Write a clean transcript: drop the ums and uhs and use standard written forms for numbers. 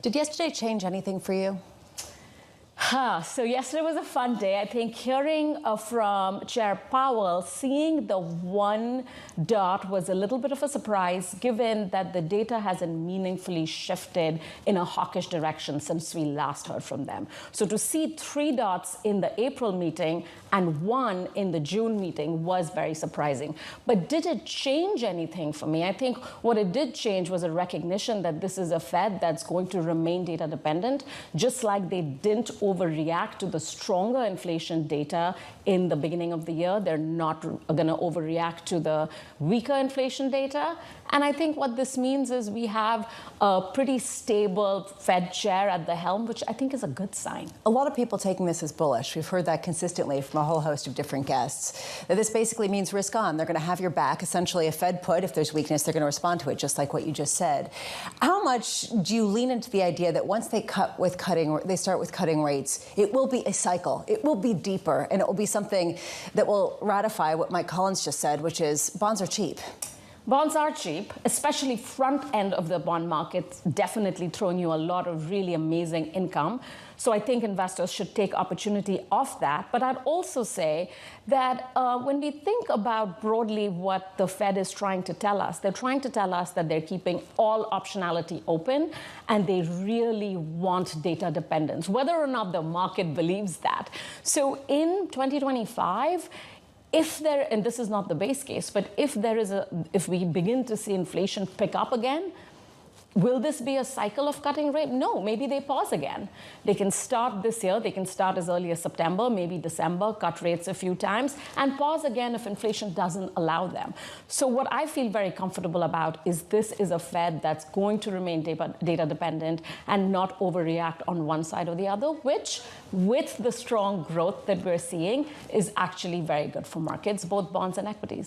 Did yesterday change anything for you? So yesterday was a fun day. I think hearing from Chair Powell, seeing the one dot was a little bit of a surprise, given that the data hasn't meaningfully shifted in a hawkish direction since we last heard from them. So to see 3 dots in the April meeting and 1 in the June meeting was very surprising. But did it change anything for me? I think what it did change was a recognition that this is a Fed that's going to remain data dependent, just like they didn't overreact to the stronger inflation data in the beginning of the year. They're not going to overreact to the weaker inflation data. And I think what this means is we have a pretty stable Fed chair at the helm, which I think is a good sign. A lot of people taking this as bullish. We've heard that consistently from a whole host of different guests, that this basically means risk on. They're going to have your back, essentially a Fed put. If there's weakness, they're going to respond to it, just like what you just said. How much do you lean into the idea that once they start with cutting rates, it will be a cycle, it will be deeper, and it will be something that will ratify what Mike Collins just said, which is bonds are cheap? Bonds are cheap, especially front end of the bond market, definitely throwing you a lot of really amazing income. So I think investors should take opportunity of that. But I'd also say that when we think about broadly what the Fed is trying to tell us, they're trying to tell us that they're keeping all optionality open and they really want data dependence, whether or not the market believes that. So in 2025, and this is not the base case, but if we begin to see inflation pick up again, will this be a cycle of cutting rate? No, maybe they pause again. They can start this year, they can start as early as September, maybe December, cut rates a few times, and pause again if inflation doesn't allow them. So what I feel very comfortable about is this is a Fed that's going to remain data dependent and not overreact on one side or the other, which, with the strong growth that we're seeing, is actually very good for markets, both bonds and equities.